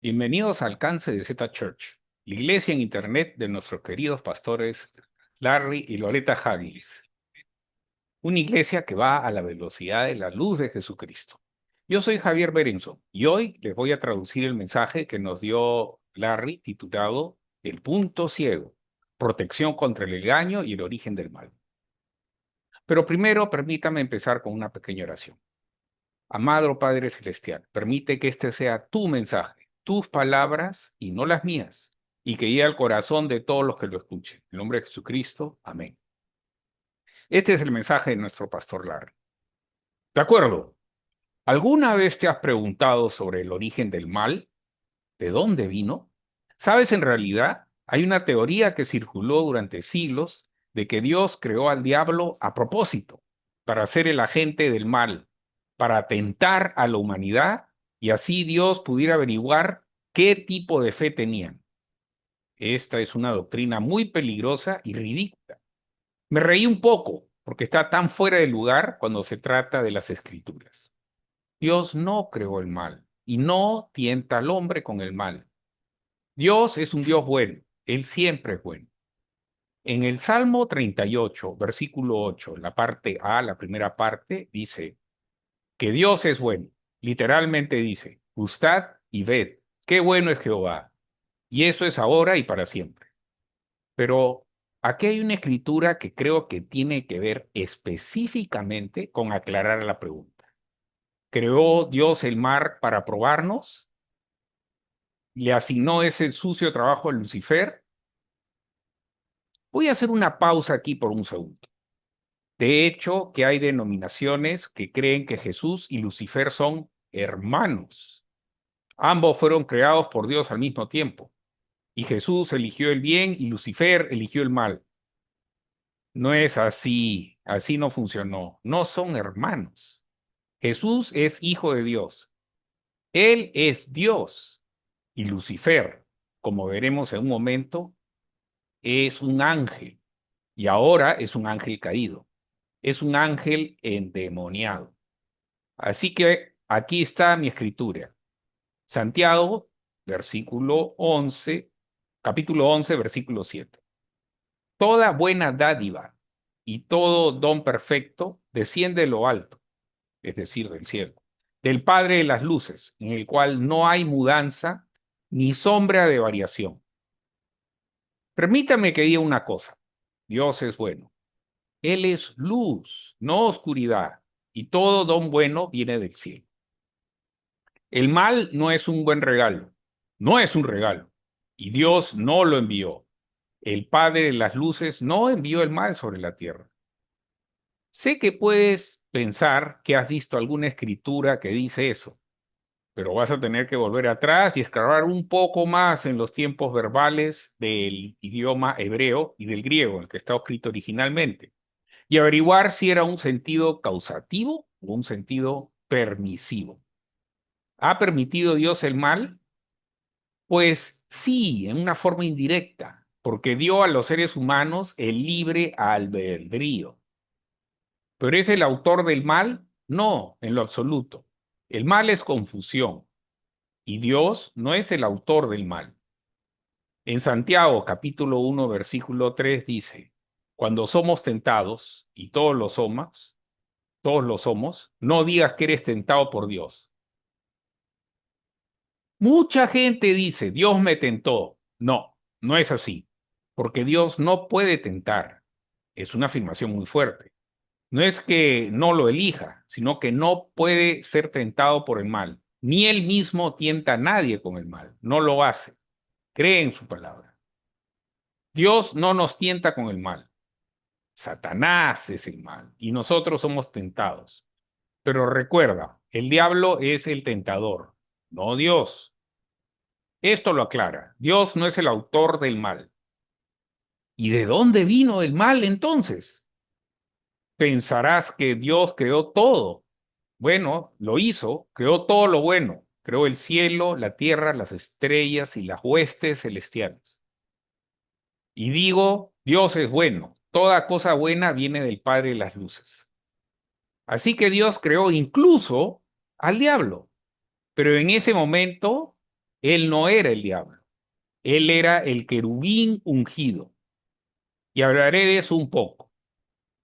Bienvenidos al Alcance de Z Church, la iglesia en internet de nuestros queridos pastores Larry y Loretta Haggis. Una iglesia que va a la velocidad de la luz de Jesucristo. Yo soy Javier Berenzo y hoy les voy a traducir el mensaje que nos dio Larry titulado El punto ciego, protección contra el engaño y el origen del mal. Pero primero permítame empezar con una pequeña oración. Amado Padre Celestial, permite que este sea tu mensaje, tus palabras y no las mías, y que llegue al corazón de todos los que lo escuchen. En el nombre de Jesucristo, amén. Este es el mensaje de nuestro pastor Larry. De acuerdo, ¿alguna vez te has preguntado sobre el origen del mal? ¿De dónde vino? Sabes, en realidad, hay una teoría que circuló durante siglos de que Dios creó al diablo a propósito, para ser el agente del mal, para atentar a la humanidad y así Dios pudiera averiguar qué tipo de fe tenían. Esta es una doctrina muy peligrosa y ridícula. Me reí un poco porque está tan fuera de lugar cuando se trata de las escrituras. Dios no creó el mal y no tienta al hombre con el mal. Dios es un Dios bueno, Él siempre es bueno. En el Salmo 38, versículo 8, la parte A, la primera parte, dice que Dios es bueno. Literalmente dice, gustad y ved, qué bueno es Jehová. Y eso es ahora y para siempre. Pero aquí hay una escritura que creo que tiene que ver específicamente con aclarar la pregunta. ¿Creó Dios el mar para probarnos? ¿Le asignó ese sucio trabajo a Lucifer? Voy a hacer una pausa aquí por un segundo. De hecho, que hay denominaciones que creen que Jesús y Lucifer son hermanos. Ambos fueron creados por Dios al mismo tiempo. Y Jesús eligió el bien y Lucifer eligió el mal. No es así, así no funcionó. No son hermanos. Jesús es hijo de Dios. Él es Dios. Y Lucifer, como veremos en un momento, es un ángel. Y ahora es un ángel caído. Es un ángel endemoniado. Así que aquí está mi escritura. Santiago, versículo 11, capítulo 11, versículo 7. Toda buena dádiva y todo don perfecto desciende de lo alto, es decir, del cielo, del Padre de las luces, en el cual no hay mudanza ni sombra de variación. Permítame que diga una cosa. Dios es bueno. Él es luz, no oscuridad, y todo don bueno viene del cielo. El mal no es un buen regalo, no es un regalo, y Dios no lo envió. El Padre de las luces no envió el mal sobre la tierra. Sé que puedes pensar que has visto alguna escritura que dice eso, pero vas a tener que volver atrás y escarbar un poco más en los tiempos verbales del idioma hebreo y del griego, el que está escrito originalmente, y averiguar si era un sentido causativo o un sentido permisivo. ¿Ha permitido Dios el mal? Pues sí, en una forma indirecta, porque dio a los seres humanos el libre albedrío. ¿Pero es el autor del mal? No, en lo absoluto. El mal es confusión y Dios no es el autor del mal. En Santiago capítulo 1 versículo 3 dice, cuando somos tentados, y todos lo somos, no digas que eres tentado por Dios. Mucha gente dice, Dios me tentó. No, no es así, porque Dios no puede tentar. Es una afirmación muy fuerte. No es que no lo elija, sino que no puede ser tentado por el mal. Ni él mismo tienta a nadie con el mal. No lo hace. Cree en su palabra. Dios no nos tienta con el mal. Satanás es el mal y nosotros somos tentados. Pero recuerda, el diablo es el tentador, no Dios. Esto lo aclara. Dios no es el autor del mal. ¿Y de dónde vino el mal entonces? Pensarás que Dios creó todo. Bueno, lo hizo, creó todo lo bueno. Creó el cielo, la tierra, las estrellas y las huestes celestiales. Y digo, Dios es bueno. Toda cosa buena viene del Padre de las luces. Así que Dios creó incluso al diablo. Pero en ese momento, Él no era el diablo. Él era el querubín ungido. Y hablaré de eso un poco.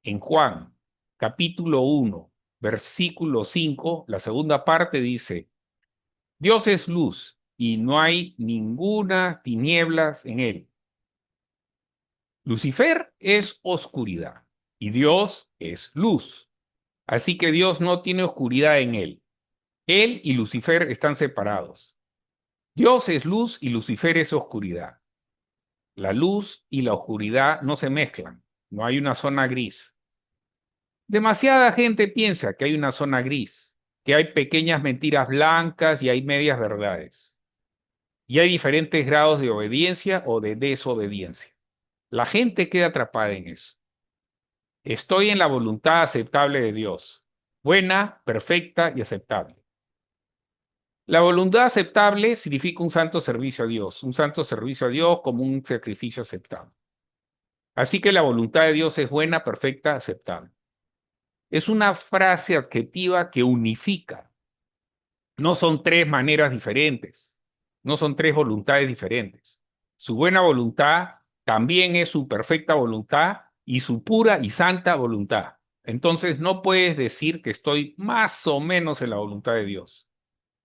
En Juan, capítulo 1, versículo 5, la segunda parte dice, Dios es luz y no hay ninguna tinieblas en él. Lucifer es oscuridad y Dios es luz. Así que Dios no tiene oscuridad en él. Él y Lucifer están separados. Dios es luz y Lucifer es oscuridad. La luz y la oscuridad no se mezclan. No hay una zona gris. Demasiada gente piensa que hay una zona gris, que hay pequeñas mentiras blancas y hay medias verdades. Y hay diferentes grados de obediencia o de desobediencia. La gente queda atrapada en eso. Estoy en la voluntad aceptable de Dios, buena, perfecta y aceptable. La voluntad aceptable significa un santo servicio a Dios, un santo servicio a Dios como un sacrificio aceptable. Así que la voluntad de Dios es buena, perfecta, aceptable. Es una frase adjetiva que unifica. No son tres maneras diferentes, no son tres voluntades diferentes. Su buena voluntad también es su perfecta voluntad y su pura y santa voluntad. Entonces no puedes decir que estoy más o menos en la voluntad de Dios.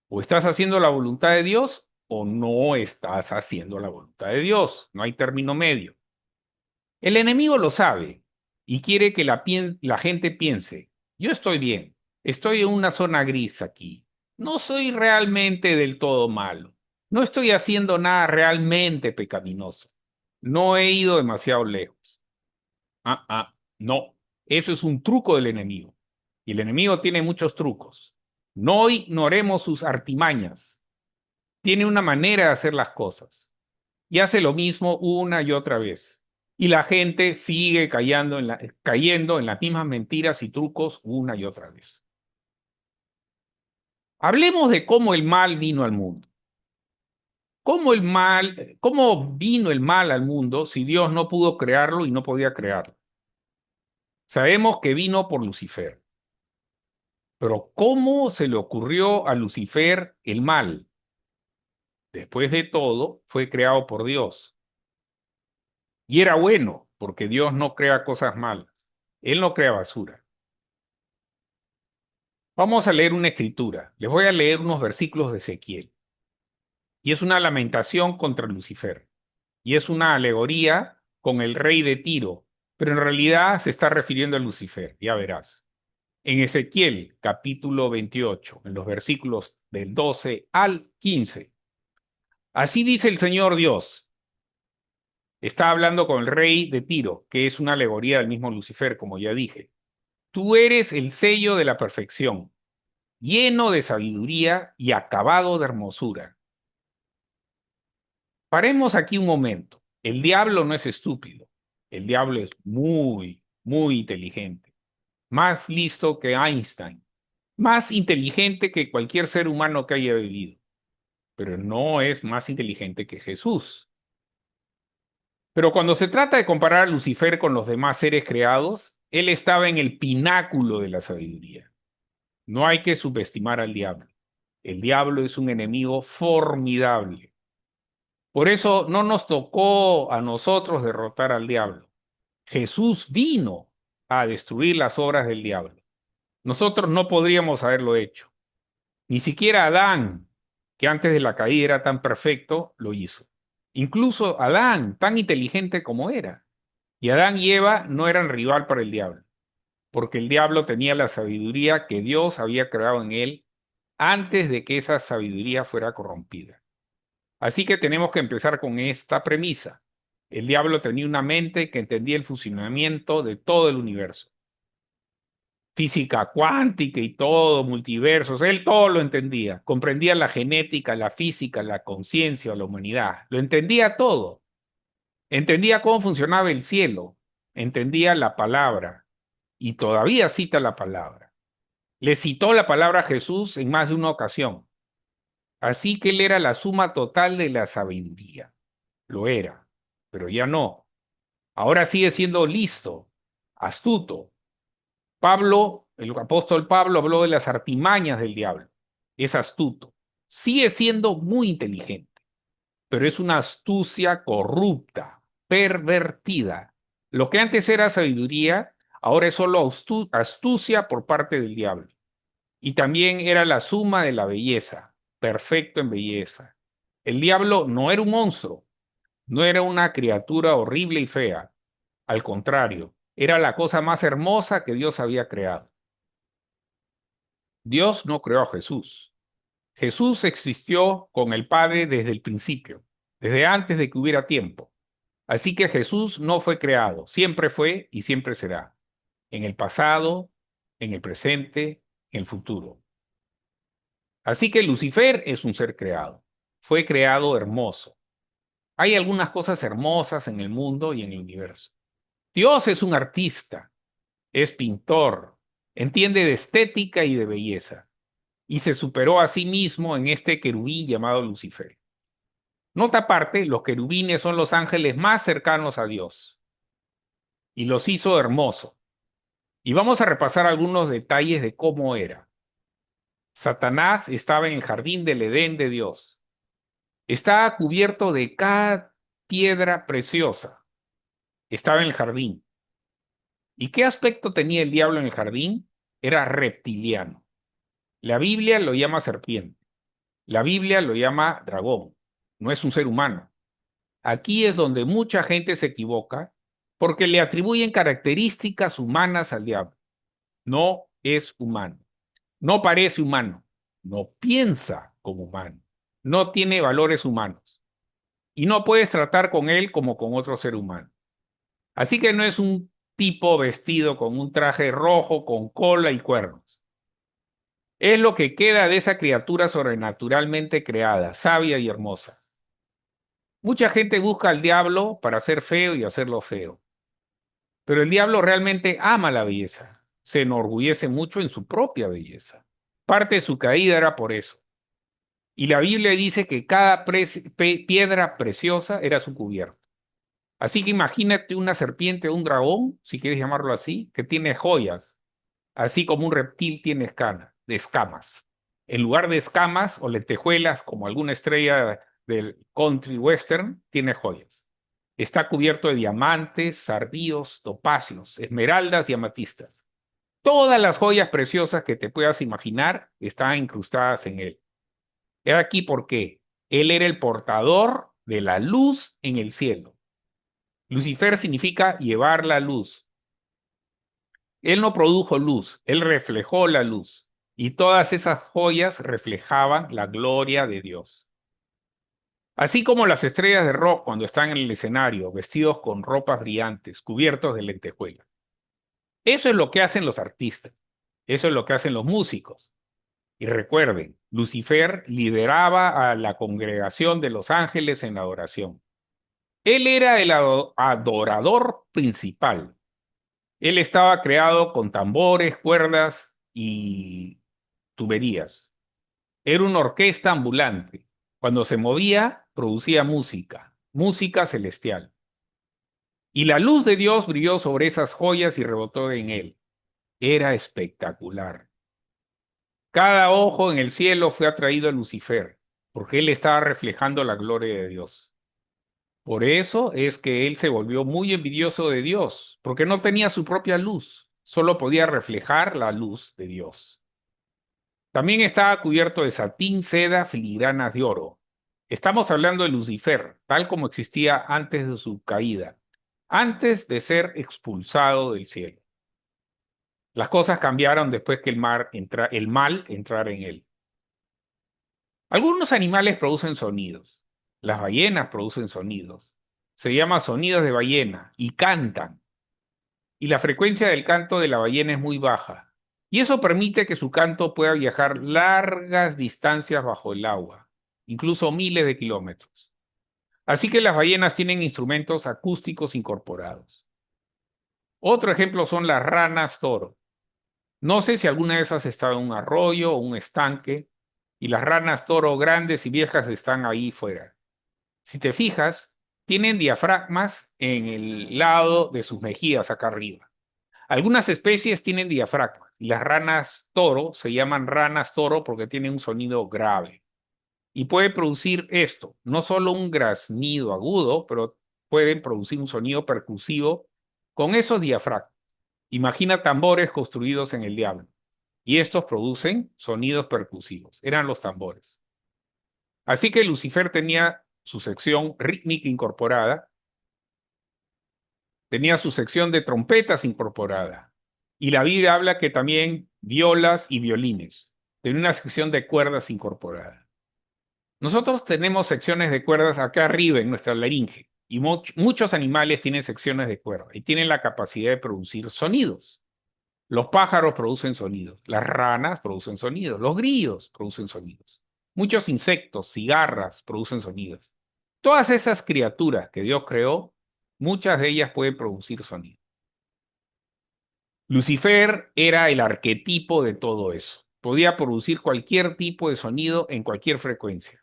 O estás haciendo la voluntad de Dios o no estás haciendo la voluntad de Dios. No hay término medio. El enemigo lo sabe y quiere que la gente piense, yo estoy bien, estoy en una zona gris aquí, no soy realmente del todo malo, no estoy haciendo nada realmente pecaminoso, no he ido demasiado lejos. No, eso es un truco del enemigo y el enemigo tiene muchos trucos. No ignoremos sus artimañas, tiene una manera de hacer las cosas y hace lo mismo una y otra vez. Y la gente sigue cayendo en las mismas mentiras y trucos una y otra vez. Hablemos de cómo el mal vino al mundo. ¿Cómo vino el mal al mundo si Dios no pudo crearlo y no podía crearlo? Sabemos que vino por Lucifer. Pero ¿cómo se le ocurrió a Lucifer el mal? Después de todo, fue creado por Dios. Y era bueno, porque Dios no crea cosas malas. Él no crea basura. Vamos a leer una escritura. Les voy a leer unos versículos de Ezequiel. Y es una lamentación contra Lucifer. Y es una alegoría con el rey de Tiro. Pero en realidad se está refiriendo a Lucifer. Ya verás. En Ezequiel, capítulo 28, en los versículos del 12 al 15. Así dice el Señor Dios. Está hablando con el rey de Tiro, que es una alegoría del mismo Lucifer, como ya dije. Tú eres el sello de la perfección, lleno de sabiduría y acabado de hermosura. Paremos aquí un momento. El diablo no es estúpido. El diablo es muy, muy inteligente. Más listo que Einstein. Más inteligente que cualquier ser humano que haya vivido. Pero no es más inteligente que Jesús. Pero cuando se trata de comparar a Lucifer con los demás seres creados, él estaba en el pináculo de la sabiduría. No hay que subestimar al diablo. El diablo es un enemigo formidable. Por eso no nos tocó a nosotros derrotar al diablo. Jesús vino a destruir las obras del diablo. Nosotros no podríamos haberlo hecho. Ni siquiera Adán, que antes de la caída era tan perfecto, lo hizo. Incluso Adán, tan inteligente como era. Y Adán y Eva no eran rival para el diablo, porque el diablo tenía la sabiduría que Dios había creado en él antes de que esa sabiduría fuera corrompida. Así que tenemos que empezar con esta premisa. El diablo tenía una mente que entendía el funcionamiento de todo el universo. Física cuántica y todo, multiversos, él todo lo entendía. Comprendía la genética, la física, la conciencia, la humanidad. Lo entendía todo. Entendía cómo funcionaba el cielo. Entendía la palabra. Y todavía cita la palabra. Le citó la palabra a Jesús en más de una ocasión. Así que él era la suma total de la sabiduría. Lo era, pero ya no. Ahora sigue siendo listo, astuto. Pablo, el apóstol Pablo habló de las artimañas del diablo. Es astuto. Sigue siendo muy inteligente, pero es una astucia corrupta, pervertida. Lo que antes era sabiduría, ahora es solo astucia por parte del diablo. Y también era la suma de la belleza, perfecto en belleza. El diablo no era un monstruo, no era una criatura horrible y fea. Al contrario, era la cosa más hermosa que Dios había creado. Dios no creó a Jesús. Jesús existió con el Padre desde el principio, desde antes de que hubiera tiempo. Así que Jesús no fue creado, siempre fue y siempre será, en el pasado, en el presente, en el futuro. Así que Lucifer es un ser creado, fue creado hermoso. Hay algunas cosas hermosas en el mundo y en el universo. Dios es un artista, es pintor, entiende de estética y de belleza, y se superó a sí mismo en este querubín llamado Lucifer. Nota aparte, los querubines son los ángeles más cercanos a Dios, y los hizo hermosos. Y vamos a repasar algunos detalles de cómo era. Satanás estaba en el jardín del Edén de Dios. Estaba cubierto de cada piedra preciosa. Estaba en el jardín. ¿Y qué aspecto tenía el diablo en el jardín? Era reptiliano. La Biblia lo llama serpiente. La Biblia lo llama dragón. No es un ser humano. Aquí es donde mucha gente se equivoca porque le atribuyen características humanas al diablo. No es humano. No parece humano. No piensa como humano. No tiene valores humanos. Y no puedes tratar con él como con otro ser humano. Así que no es un tipo vestido con un traje rojo, con cola y cuernos. Es lo que queda de esa criatura sobrenaturalmente creada, sabia y hermosa. Mucha gente busca al diablo para ser feo y hacerlo feo. Pero el diablo realmente ama la belleza. Se enorgullece mucho en su propia belleza. Parte de su caída era por eso. Y la Biblia dice que cada piedra preciosa era su cubierto. Así que imagínate una serpiente o un dragón, si quieres llamarlo así, que tiene joyas, así como un reptil tiene escamas. En lugar de escamas o lentejuelas, como alguna estrella del country western, tiene joyas. Está cubierto de diamantes, zardíos, topacios, esmeraldas y amatistas. Todas las joyas preciosas que te puedas imaginar están incrustadas en él. He aquí por qué. Él era el portador de la luz en el cielo. Lucifer significa llevar la luz. Él no produjo luz, él reflejó la luz. Y todas esas joyas reflejaban la gloria de Dios. Así como las estrellas de rock cuando están en el escenario, vestidos con ropas brillantes, cubiertos de lentejuelas. Eso es lo que hacen los artistas. Eso es lo que hacen los músicos. Y recuerden, Lucifer lideraba a la congregación de los ángeles en adoración. Él era el adorador principal. Él estaba creado con tambores, cuerdas y tuberías. Era una orquesta ambulante. Cuando se movía, producía música, música celestial. Y la luz de Dios brilló sobre esas joyas y rebotó en él. Era espectacular. Cada ojo en el cielo fue atraído a Lucifer, porque él estaba reflejando la gloria de Dios. Por eso es que él se volvió muy envidioso de Dios, porque no tenía su propia luz, solo podía reflejar la luz de Dios. También estaba cubierto de satín, seda, filigranas de oro. Estamos hablando de Lucifer, tal como existía antes de su caída, antes de ser expulsado del cielo. Las cosas cambiaron después que el mal entrara en él. Algunos animales producen sonidos. Las ballenas producen sonidos. Se llama sonidos de ballena y cantan. Y la frecuencia del canto de la ballena es muy baja. Y eso permite que su canto pueda viajar largas distancias bajo el agua, incluso miles de kilómetros. Así que las ballenas tienen instrumentos acústicos incorporados. Otro ejemplo son las ranas toro. No sé si alguna vez has estado en un arroyo o un estanque y las ranas toro grandes y viejas están ahí fuera. Si te fijas, tienen diafragmas en el lado de sus mejillas acá arriba. Algunas especies tienen diafragmas y las ranas toro se llaman ranas toro porque tienen un sonido grave. y puede producir esto, no solo un graznido agudo, pero pueden producir un sonido percusivo con esos diafragmas. Imagina tambores construidos en el diablo, y estos producen sonidos percusivos, eran los tambores. Así que Lucifer tenía su sección rítmica incorporada, tenía su sección de trompetas incorporada, y la Biblia habla que también violas y violines, tenía una sección de cuerdas incorporada. Nosotros tenemos secciones de cuerdas acá arriba en nuestra laringe, y muchos animales tienen secciones de cuerda y tienen la capacidad de producir sonidos. Los pájaros producen sonidos, las ranas producen sonidos, los grillos producen sonidos. Muchos insectos, cigarras, producen sonidos. Todas esas criaturas que Dios creó, muchas de ellas pueden producir sonidos. Lucifer era el arquetipo de todo eso. Podía producir cualquier tipo de sonido en cualquier frecuencia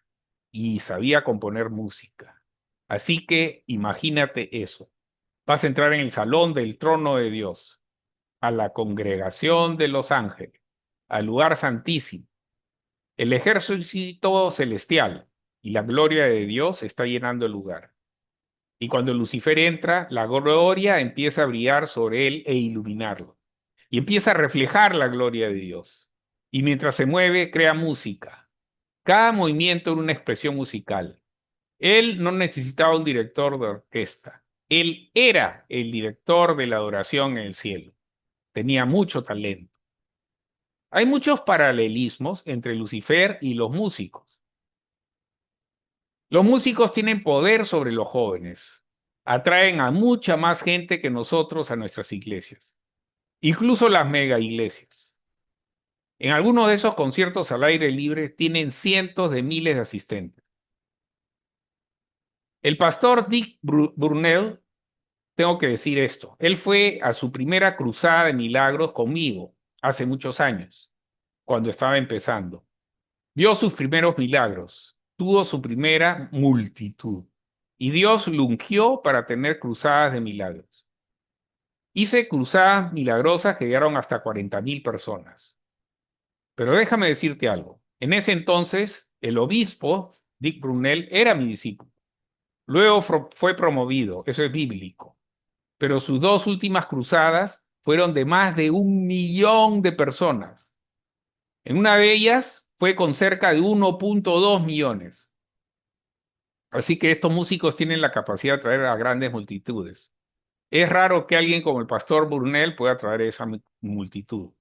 y sabía componer música. Así que imagínate eso. Vas a entrar en el salón del trono de Dios, a la congregación de los ángeles, al lugar santísimo, el ejército celestial y la gloria de Dios está llenando el lugar. Y cuando Lucifer entra, la gloria empieza a brillar sobre él e iluminarlo. Y empieza a reflejar la gloria de Dios. Y mientras se mueve, crea música. Cada movimiento era una expresión musical. Él no necesitaba un director de orquesta. Él era el director de la adoración en el cielo. Tenía mucho talento. Hay muchos paralelismos entre Lucifer y los músicos. Los músicos tienen poder sobre los jóvenes. Atraen a mucha más gente que nosotros a nuestras iglesias, incluso las mega iglesias. En algunos de esos conciertos al aire libre tienen cientos de miles de asistentes. El pastor Dick Brunel, tengo que decir esto, él fue a su primera cruzada de milagros conmigo hace muchos años, cuando estaba empezando. Vio sus primeros milagros, tuvo su primera multitud, y Dios lo ungió para tener cruzadas de milagros. Hice cruzadas milagrosas que llegaron hasta 40,000 personas. Pero déjame decirte algo. En ese entonces, el obispo, Dick Brunel, era mi discípulo. Luego fue promovido, eso es bíblico. Pero sus dos últimas cruzadas fueron de más de 1 millón de personas. En una de ellas fue con cerca de 1,2 millones. Así que estos músicos tienen la capacidad de atraer a grandes multitudes. Es raro que alguien como el pastor Brunel pueda atraer esa multitud.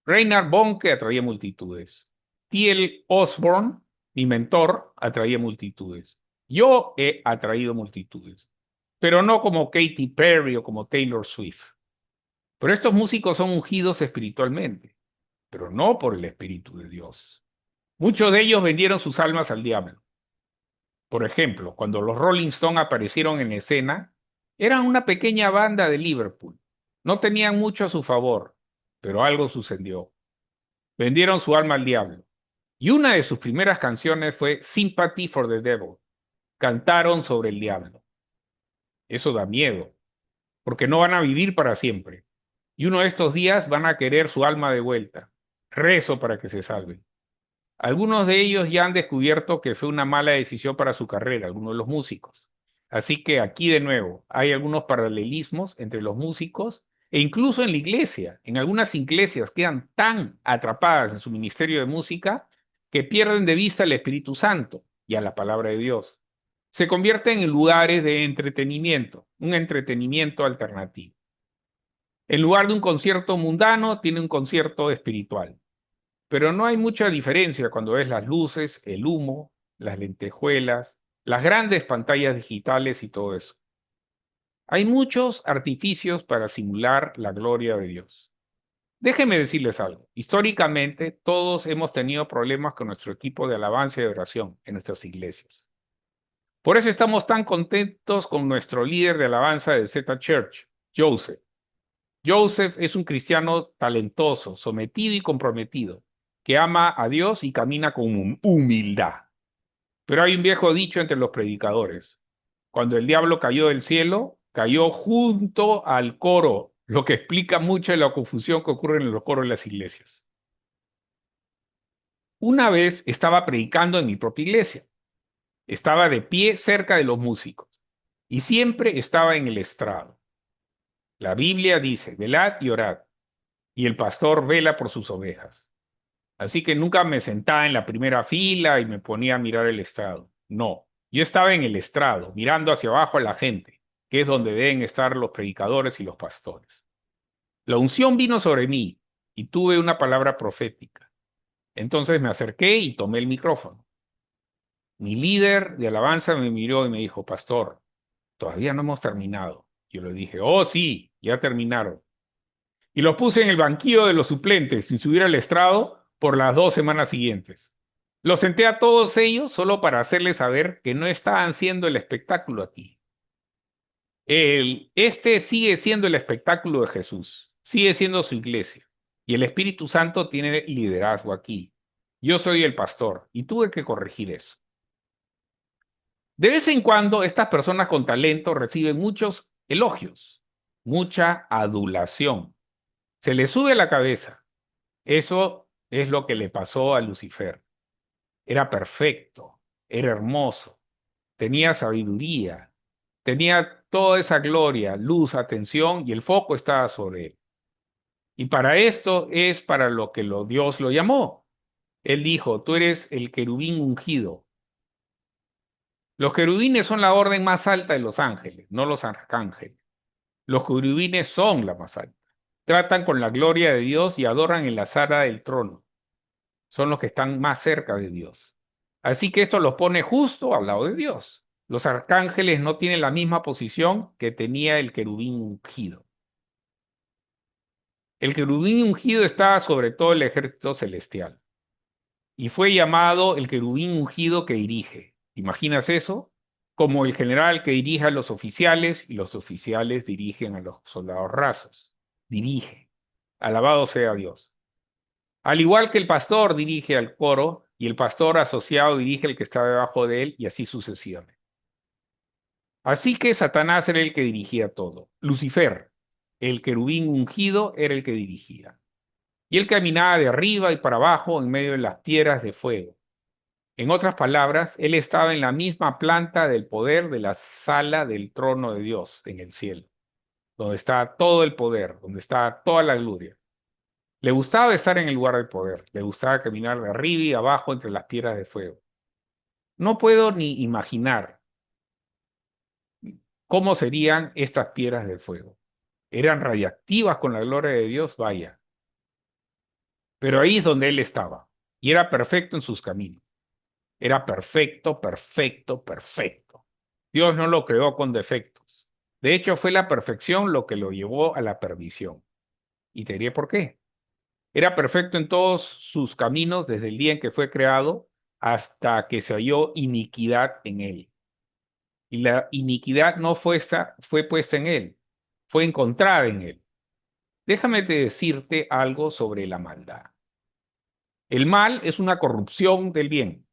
Reinhard Bonnke atraía multitudes. T.L. Osborne, mi mentor, atraía multitudes. Yo he atraído multitudes, pero no como Katy Perry o como Taylor Swift. Pero estos músicos son ungidos espiritualmente, pero no por el Espíritu de Dios. Muchos de ellos vendieron sus almas al diablo. Por ejemplo, cuando los Rolling Stones aparecieron en escena, eran una pequeña banda de Liverpool. No tenían mucho a su favor, pero algo sucedió. Vendieron su alma al diablo. Y una de sus primeras canciones fue Sympathy for the Devil. Cantaron sobre el diablo. Eso da miedo, porque no van a vivir para siempre. Y uno de estos días van a querer su alma de vuelta. Rezo para que se salven. Algunos de ellos ya han descubierto que fue una mala decisión para su carrera, algunos de los músicos. Así que aquí de nuevo hay algunos paralelismos entre los músicos e incluso en la iglesia. En algunas iglesias quedan tan atrapadas en su ministerio de música que pierden de vista el Espíritu Santo y a la palabra de Dios. Se convierten en lugares de entretenimiento, un entretenimiento alternativo. En lugar de un concierto mundano, tiene un concierto espiritual. Pero no hay mucha diferencia cuando ves las luces, el humo, las lentejuelas, las grandes pantallas digitales y todo eso. Hay muchos artificios para simular la gloria de Dios. Déjenme decirles algo. Históricamente, todos hemos tenido problemas con nuestro equipo de alabanza y de oración en nuestras iglesias. Por eso estamos tan contentos con nuestro líder de alabanza de Z Church, Joseph. Joseph es un cristiano talentoso, sometido y comprometido, que ama a Dios y camina con humildad. Pero hay un viejo dicho entre los predicadores. Cuando el diablo cayó del cielo, cayó junto al coro, lo que explica mucho la confusión que ocurre en los coros de las iglesias. Una vez estaba predicando en mi propia iglesia. Estaba de pie cerca de los músicos y siempre estaba en el estrado. La Biblia dice, velad y orad, y el pastor vela por sus ovejas. Así que nunca me sentaba en la primera fila y me ponía a mirar el estrado. No, yo estaba en el estrado, mirando hacia abajo a la gente, que es donde deben estar los predicadores y los pastores. La unción vino sobre mí y tuve una palabra profética. Entonces me acerqué y tomé el micrófono. Mi líder de alabanza me miró y me dijo, pastor, todavía no hemos terminado. Yo le dije, oh sí, ya terminaron. Y lo puse en el banquillo de los suplentes sin subir al estrado por las 2 semanas siguientes. Los senté a todos ellos solo para hacerles saber que no estaban haciendo el espectáculo aquí. Este sigue siendo el espectáculo de Jesús, sigue siendo su iglesia. Y el Espíritu Santo tiene liderazgo aquí. Yo soy el pastor y tuve que corregir eso. De vez en cuando, estas personas con talento reciben muchos elogios, mucha adulación. Se les sube a la cabeza. Eso es lo que le pasó a Lucifer. Era perfecto, era hermoso, tenía sabiduría, tenía toda esa gloria, luz, atención y el foco estaba sobre él. Y para esto es para lo que Dios lo llamó. Él dijo, tú eres el querubín ungido. Los querubines son la orden más alta de los ángeles, no los arcángeles. Los querubines son la más alta. Tratan con la gloria de Dios y adoran en la sala del trono. Son los que están más cerca de Dios. Así que esto los pone justo al lado de Dios. Los arcángeles no tienen la misma posición que tenía el querubín ungido. El querubín ungido estaba sobre todo el ejército celestial y fue llamado el querubín ungido que dirige. ¿Imaginas eso? Como el general que dirige a los oficiales y los oficiales dirigen a los soldados rasos. Dirige. Alabado sea Dios. Al igual que el pastor dirige al coro y el pastor asociado dirige al que está debajo de él y así sucesivamente. Así que Satanás era el que dirigía todo. Lucifer, el querubín ungido, era el que dirigía. Y él caminaba de arriba y para abajo en medio de las piedras de fuego. En otras palabras, él estaba en la misma planta del poder de la sala del trono de Dios en el cielo, donde está todo el poder, donde está toda la gloria. Le gustaba estar en el lugar del poder, le gustaba caminar de arriba y abajo entre las piedras de fuego. No puedo ni imaginar cómo serían estas piedras de fuego. Eran radiactivas con la gloria de Dios, vaya. Pero ahí es donde él estaba, y era perfecto en sus caminos. Era perfecto, perfecto, perfecto. Dios no lo creó con defectos. De hecho, fue la perfección lo que lo llevó a la perdición. Y te diré por qué. Era perfecto en todos sus caminos desde el día en que fue creado hasta que se halló iniquidad en él. Y la iniquidad no fue puesta en él, fue encontrada en él. Déjame decirte algo sobre la maldad. El mal es una corrupción del bien.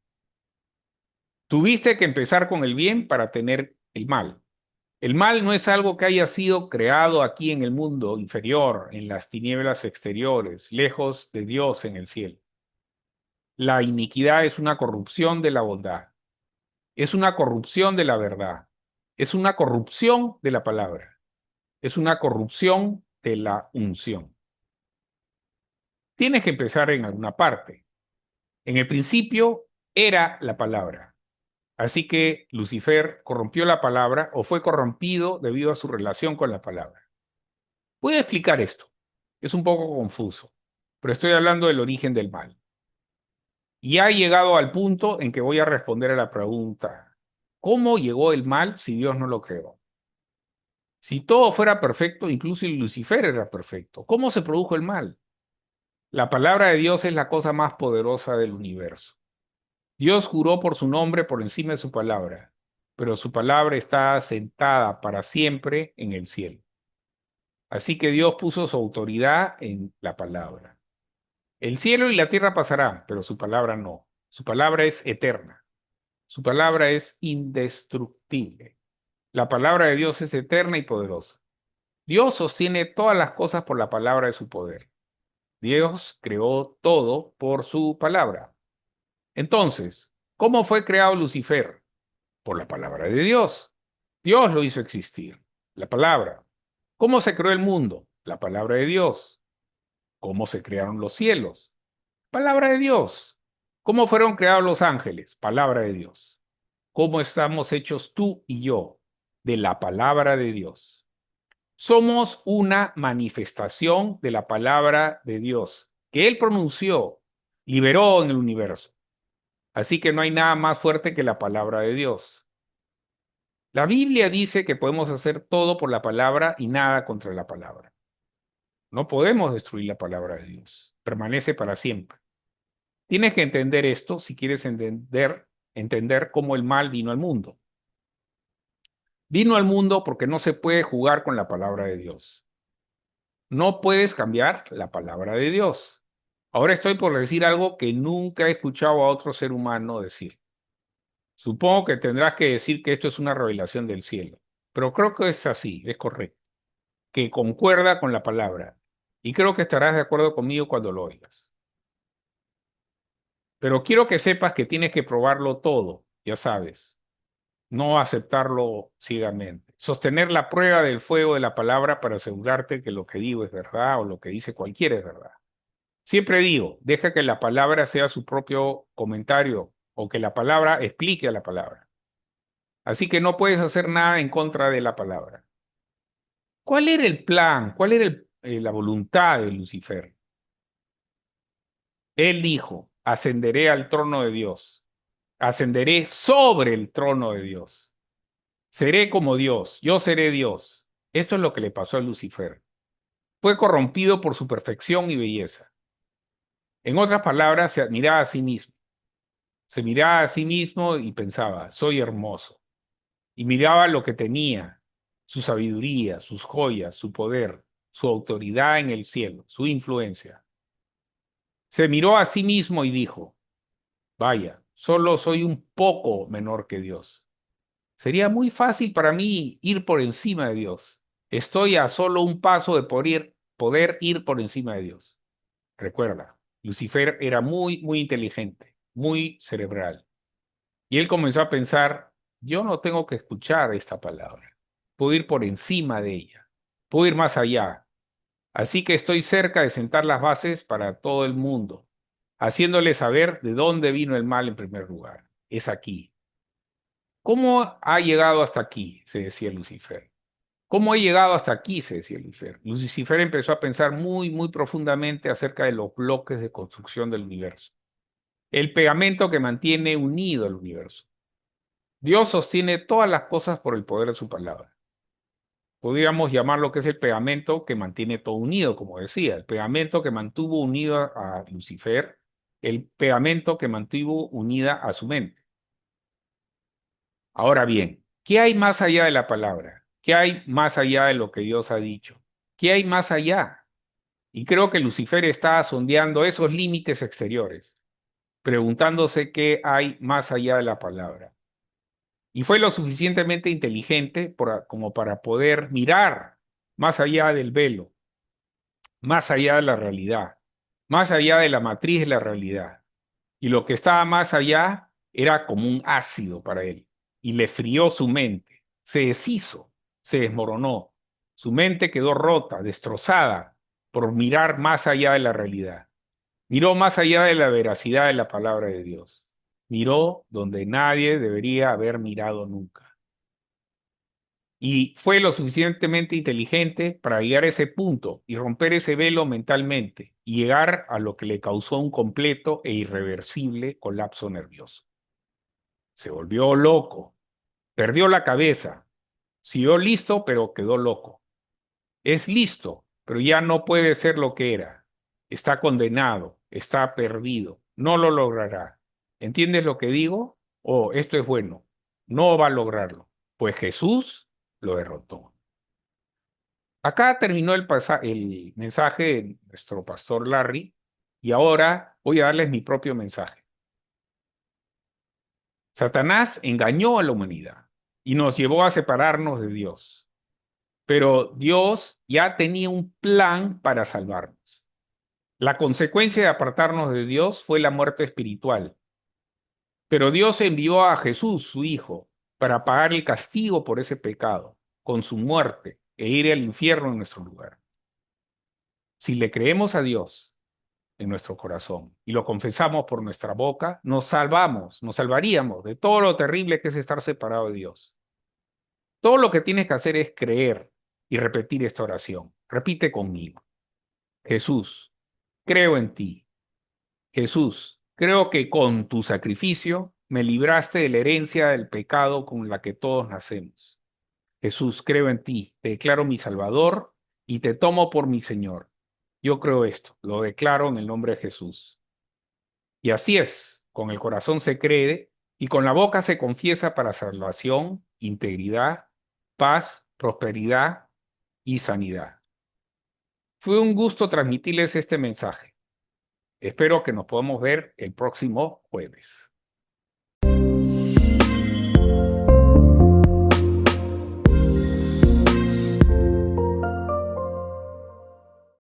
Tuviste que empezar con el bien para tener el mal. El mal no es algo que haya sido creado aquí en el mundo inferior, en las tinieblas exteriores, lejos de Dios en el cielo. La iniquidad es una corrupción de la bondad, es una corrupción de la verdad, es una corrupción de la palabra, es una corrupción de la unción. Tienes que empezar en alguna parte. En el principio era la palabra. Así que Lucifer corrompió la palabra o fue corrompido debido a su relación con la palabra. Voy a explicar esto. Es un poco confuso, pero estoy hablando del origen del mal. Y ha llegado al punto en que voy a responder a la pregunta, ¿cómo llegó el mal si Dios no lo creó? Si todo fuera perfecto, incluso Lucifer era perfecto, ¿cómo se produjo el mal? La palabra de Dios es la cosa más poderosa del universo. Dios juró por su nombre por encima de su palabra, pero su palabra está sentada para siempre en el cielo. Así que Dios puso su autoridad en la palabra. El cielo y la tierra pasarán, pero su palabra no. Su palabra es eterna. Su palabra es indestructible. La palabra de Dios es eterna y poderosa. Dios sostiene todas las cosas por la palabra de su poder. Dios creó todo por su palabra. Entonces, ¿cómo fue creado Lucifer? Por la palabra de Dios. Dios lo hizo existir, la palabra. ¿Cómo se creó el mundo? La palabra de Dios. ¿Cómo se crearon los cielos? Palabra de Dios. ¿Cómo fueron creados los ángeles? Palabra de Dios. ¿Cómo estamos hechos tú y yo? De la palabra de Dios. Somos una manifestación de la palabra de Dios que Él pronunció, liberó en el universo. Así que no hay nada más fuerte que la palabra de Dios. La Biblia dice que podemos hacer todo por la palabra y nada contra la palabra. No podemos destruir la palabra de Dios. Permanece para siempre. Tienes que entender esto si quieres entender cómo el mal vino al mundo. Vino al mundo porque no se puede jugar con la palabra de Dios. No puedes cambiar la palabra de Dios. Ahora estoy por decir algo que nunca he escuchado a otro ser humano decir. Supongo que tendrás que decir que esto es una revelación del cielo, pero creo que es así, es correcto, que concuerda con la palabra. Y creo que estarás de acuerdo conmigo cuando lo oigas. Pero quiero que sepas que tienes que probarlo todo, ya sabes, no aceptarlo ciegamente. Sostener la prueba del fuego de la palabra para asegurarte que lo que digo es verdad o lo que dice cualquiera es verdad. Siempre digo, deja que la palabra sea su propio comentario o que la palabra explique a la palabra. Así que no puedes hacer nada en contra de la palabra. ¿Cuál era el plan? ¿Cuál era la voluntad de Lucifer? Él dijo, ascenderé al trono de Dios, ascenderé sobre el trono de Dios, seré como Dios, yo seré Dios. Esto es lo que le pasó a Lucifer. Fue corrompido por su perfección y belleza. En otras palabras, se admiraba a sí mismo. Se miraba a sí mismo y pensaba, soy hermoso. Y miraba lo que tenía, su sabiduría, sus joyas, su poder, su autoridad en el cielo, su influencia. Se miró a sí mismo y dijo, vaya, solo soy un poco menor que Dios. Sería muy fácil para mí ir por encima de Dios. Estoy a solo un paso de poder ir por encima de Dios. Recuerda, Lucifer era muy inteligente, muy cerebral. Y él comenzó a pensar, yo no tengo que escuchar esta palabra. Puedo ir por encima de ella. Puedo ir más allá. Así que estoy cerca de sentar las bases para todo el mundo, haciéndole saber de dónde vino el mal en primer lugar. Es aquí. ¿Cómo ha llegado hasta aquí? Se decía Lucifer. ¿Cómo he llegado hasta aquí? Se decía Lucifer. Lucifer empezó a pensar muy profundamente acerca de los bloques de construcción del universo. El pegamento que mantiene unido el universo. Dios sostiene todas las cosas por el poder de su palabra. Podríamos llamar lo que es el pegamento que mantiene todo unido, como decía, el pegamento que mantuvo unido a Lucifer, el pegamento que mantuvo unida a su mente. Ahora bien, ¿qué hay más allá de la palabra? ¿Qué hay más allá de lo que Dios ha dicho? ¿Qué hay más allá? Y creo que Lucifer está sondeando esos límites exteriores, preguntándose qué hay más allá de la palabra. Y fue lo suficientemente inteligente como para poder mirar más allá del velo, más allá de la realidad, más allá de la matriz de la realidad. Y lo que estaba más allá era como un ácido para él. Y le frió su mente, se deshizo, se desmoronó. Su mente quedó rota, destrozada por mirar más allá de la realidad. Miró más allá de la veracidad de la palabra de Dios. Miró donde nadie debería haber mirado nunca. Y fue lo suficientemente inteligente para llegar a ese punto y romper ese velo mentalmente y llegar a lo que le causó un completo e irreversible colapso nervioso. Se volvió loco, perdió la cabeza, siguió listo pero quedó loco. Es listo, pero ya no puede ser lo que era. Está condenado, está perdido, no lo logrará. ¿Entiendes lo que digo? Oh, esto es bueno, no va a lograrlo, pues Jesús lo derrotó. Acá terminó el mensaje de nuestro pastor Larry y ahora voy a darles mi propio mensaje. Satanás engañó a la humanidad y nos llevó a separarnos de Dios, pero Dios ya tenía un plan para salvarnos. La consecuencia de apartarnos de Dios fue la muerte espiritual, Pero Dios envió a Jesús, su Hijo, para pagar el castigo por ese pecado, con su muerte, e ir al infierno en nuestro lugar. Si le creemos a Dios en nuestro corazón y lo confesamos por nuestra boca, nos salvamos, nos salvaríamos de todo lo terrible que es estar separado de Dios. Todo lo que tienes que hacer es creer y repetir esta oración. Repite conmigo. Jesús, creo en ti. Jesús, creo que con tu sacrificio me libraste de la herencia del pecado con la que todos nacemos. Jesús, creo en ti, te declaro mi Salvador y te tomo por mi Señor. Yo creo esto, lo declaro en el nombre de Jesús. Y así es, con el corazón se cree y con la boca se confiesa para salvación, integridad, paz, prosperidad y sanidad. Fue un gusto transmitirles este mensaje. Espero que nos podamos ver el próximo jueves.